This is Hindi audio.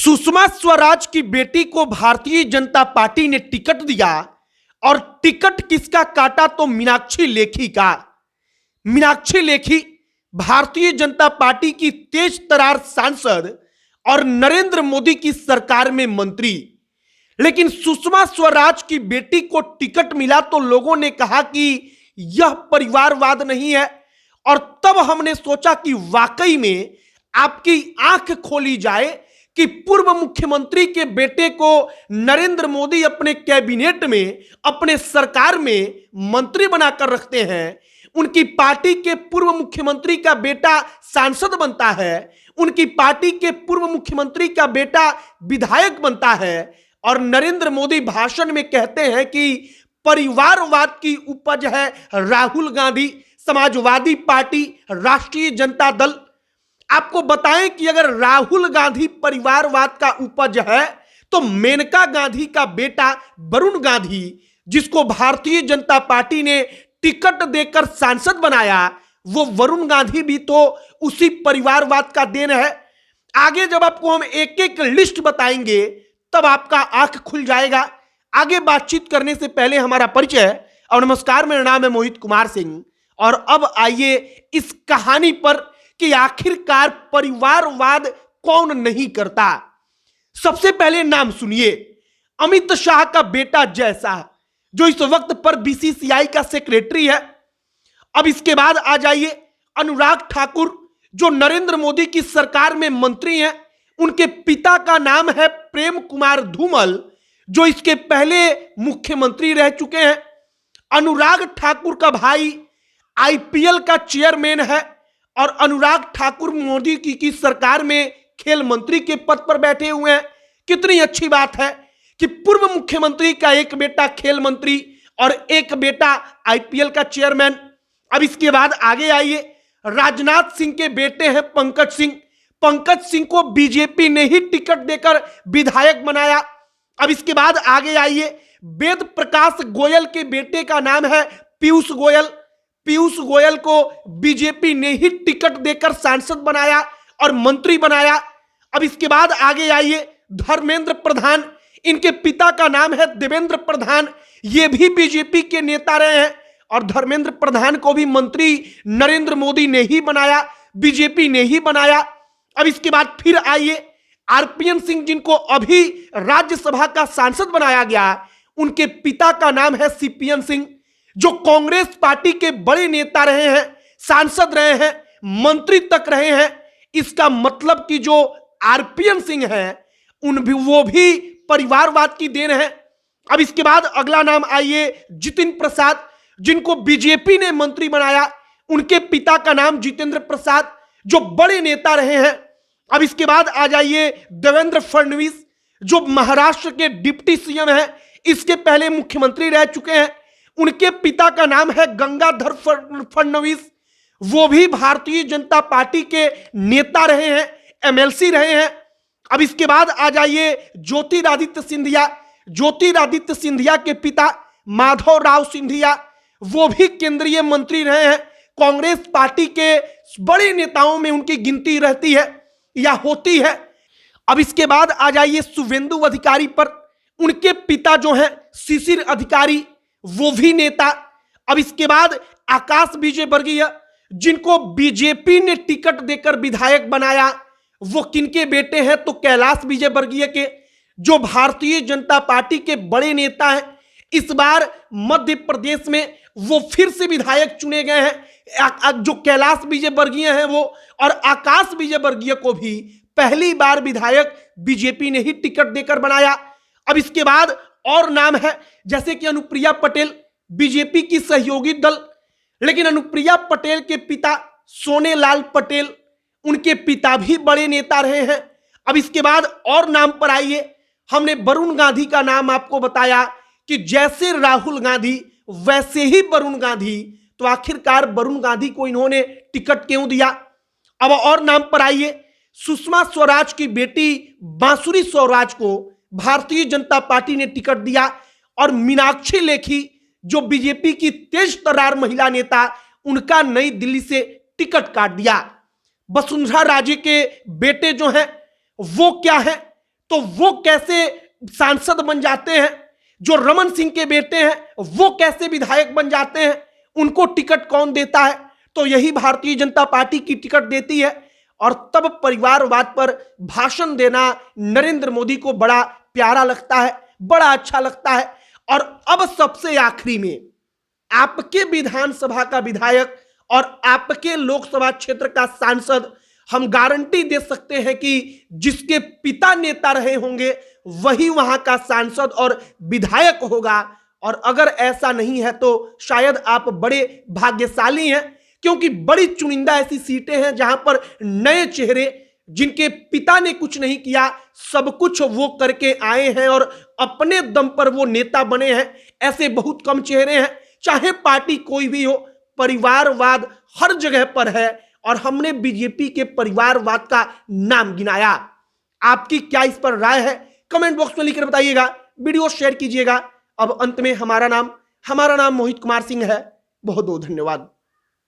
सुषमा स्वराज की बेटी को भारतीय जनता पार्टी ने टिकट दिया और टिकट किसका काटा तो मीनाक्षी लेखी का। मीनाक्षी लेखी भारतीय जनता पार्टी की तेज तर्रार सांसद और नरेंद्र मोदी की सरकार में मंत्री। लेकिन सुषमा स्वराज की बेटी को टिकट मिला तो लोगों ने कहा कि यह परिवारवाद नहीं है, और तब हमने सोचा कि वाकई में आपकी आंख खोली जाए कि पूर्व मुख्यमंत्री के बेटे को नरेंद्र मोदी अपने कैबिनेट में, अपने सरकार में मंत्री बनाकर रखते हैं। उनकी पार्टी के पूर्व मुख्यमंत्री का बेटा सांसद बनता है, उनकी पार्टी के पूर्व मुख्यमंत्री का बेटा विधायक बनता है, और नरेंद्र मोदी भाषण में कहते हैं कि परिवारवाद की उपज है राहुल गांधी, समाजवादी पार्टी, राष्ट्रीय जनता दल। आपको बताएं कि अगर राहुल गांधी परिवारवाद का उपज है तो मेनका गांधी का बेटा वरुण गांधी, जिसको भारतीय जनता पार्टी ने टिकट देकर सांसद बनाया, वो वरुण गांधी भी तो उसी परिवारवाद का देन है। आगे जब आपको हम एक एक लिस्ट बताएंगे तब आपका आंख खुल जाएगा। आगे बातचीत करने से पहले हमारा परिचय और नमस्कार, मेरा नाम है मोहित कुमार सिंह, और अब आइए इस कहानी पर कि आखिरकार परिवारवाद कौन नहीं करता। सबसे पहले नाम सुनिए, अमित शाह का बेटा जय शाह, जो इस वक्त पर बीसीसीआई का सेक्रेटरी है। अब इसके बाद आ जाइए अनुराग ठाकुर, जो नरेंद्र मोदी की सरकार में मंत्री हैं। उनके पिता का नाम है प्रेम कुमार धूमल, जो इसके पहले मुख्यमंत्री रह चुके हैं। अनुराग ठाकुर का भाई आईपीएल का चेयरमैन है, और अनुराग ठाकुर मोदी की सरकार में खेल मंत्री के पद पर बैठे हुए हैं। कितनी अच्छी बात है कि पूर्व मुख्यमंत्री का एक बेटा खेल मंत्री और एक बेटा आईपीएल का चेयरमैन। अब इसके बाद आगे आइए, राजनाथ सिंह के बेटे हैं पंकज सिंह। पंकज सिंह को बीजेपी ने ही टिकट देकर विधायक बनाया। अब इसके बाद आगे आइए, वेद प्रकाश गोयल के बेटे का नाम है पीयूष गोयल। पीयूष गोयल को बीजेपी ने ही टिकट देकर सांसद बनाया और मंत्री बनाया। अब इसके बाद आगे आइए, धर्मेंद्र प्रधान, इनके पिता का नाम है देवेंद्र प्रधान, ये भी बीजेपी के नेता रहे हैं, और धर्मेंद्र प्रधान को भी मंत्री नरेंद्र मोदी ने ही बनाया, बीजेपी ने ही बनाया। अब इसके बाद फिर आइए, आरपीएन सिंह, जिनको अभी राज्यसभा का सांसद बनाया गया, उनके पिता का नाम है सीपीएन सिंह, जो कांग्रेस पार्टी के बड़े नेता रहे हैं, सांसद रहे हैं, मंत्री तक रहे हैं। इसका मतलब कि जो आरपीएन सिंह हैं वो भी परिवारवाद की देन है। अब इसके बाद अगला नाम आइए, जितिन प्रसाद, जिनको बीजेपी ने मंत्री बनाया। उनके पिता का नाम जितेंद्र प्रसाद, जो बड़े नेता रहे हैं। अब इसके बाद आ जाइए देवेंद्र फडणवीस, जो महाराष्ट्र के डिप्टी सीएम हैं, इसके पहले मुख्यमंत्री रह चुके हैं। उनके पिता का नाम है गंगाधर फडणवीस, वो भी भारतीय जनता पार्टी के नेता रहे हैं, एमएलसी रहे हैं। अब इसके बाद आ जाइए ज्योतिरादित्य सिंधिया। ज्योतिरादित्य सिंधिया के पिता माधव राव सिंधिया, वो भी केंद्रीय मंत्री रहे हैं। कांग्रेस पार्टी के बड़े नेताओं में उनकी गिनती रहती है या होती है। अब इसके बाद आ जाइए शुभेंदु अधिकारी पर। उनके पिता जो हैं शिशिर अधिकारी, वो भी नेता। अब इसके बाद आकाश विजयवर्गीय, जिनको बीजेपी ने टिकट देकर विधायक बनाया, वो किनके बेटे हैं तो कैलाश विजयवर्गीय के, जो भारतीय जनता पार्टी के बड़े नेता हैं। इस बार मध्य प्रदेश में वो फिर से विधायक चुने गए हैं। जो कैलाश विजयवर्गीय हैं वो, और आकाश विजयवर्गीय को भी पहली बार विधायक बीजेपी ने ही टिकट देकर बनाया। अब इसके बाद और नाम है, जैसे कि अनुप्रिया पटेल, बीजेपी की सहयोगी दल, लेकिन अनुप्रिया पटेल के पिता सोनेलाल पटेल, उनके पिता भी बड़े नेता रहे हैं। अब इसके बाद और नाम पर आइए, हमने वरुण गांधी का नाम आपको बताया कि जैसे राहुल गांधी वैसे ही वरुण गांधी, तो आखिरकार वरुण गांधी को इन्होंने टिकट क्यों दिया। अब और नाम पर आइए, सुषमा स्वराज की बेटी बांसुरी स्वराज को भारतीय जनता पार्टी ने टिकट दिया, और मीनाक्षी लेखी, जो बीजेपी की तेज तर्रार महिला नेता, उनका नई दिल्ली से टिकट काट दिया। वसुंधरा राजे के बेटे जो हैं वो क्या है तो वो कैसे सांसद बन जाते हैं, जो रमन सिंह के बेटे हैं वो कैसे विधायक बन जाते हैं, उनको टिकट कौन देता है? तो यही भारतीय जनता पार्टी की टिकट देती है। और तब परिवारवाद पर भाषण देना नरेंद्र मोदी को बड़ा प्यारा लगता है, बड़ा अच्छा लगता है। और अब सबसे आखिरी में आपके विधानसभा का विधायक और आपके लोकसभा क्षेत्र का सांसद, हम गारंटी दे सकते हैं कि जिसके पिता नेता रहे होंगे वही वहां का सांसद और विधायक होगा। और अगर ऐसा नहीं है तो शायद आप बड़े भाग्यशाली हैं, क्योंकि बड़ी चुनिंदा ऐसी सीटें हैं जहां पर नए चेहरे, जिनके पिता ने कुछ नहीं किया, सब कुछ वो करके आए हैं और अपने दम पर वो नेता बने हैं। ऐसे बहुत कम चेहरे हैं। चाहे पार्टी कोई भी हो, परिवारवाद हर जगह पर है और हमने बीजेपी के परिवारवाद का नाम गिनाया। आपकी क्या इस पर राय है? कमेंट बॉक्स में लिखकर बताइएगा, वीडियो शेयर कीजिएगा। अब अंत में हमारा नाम मोहित कुमार सिंह है। बहुत बहुत धन्यवाद।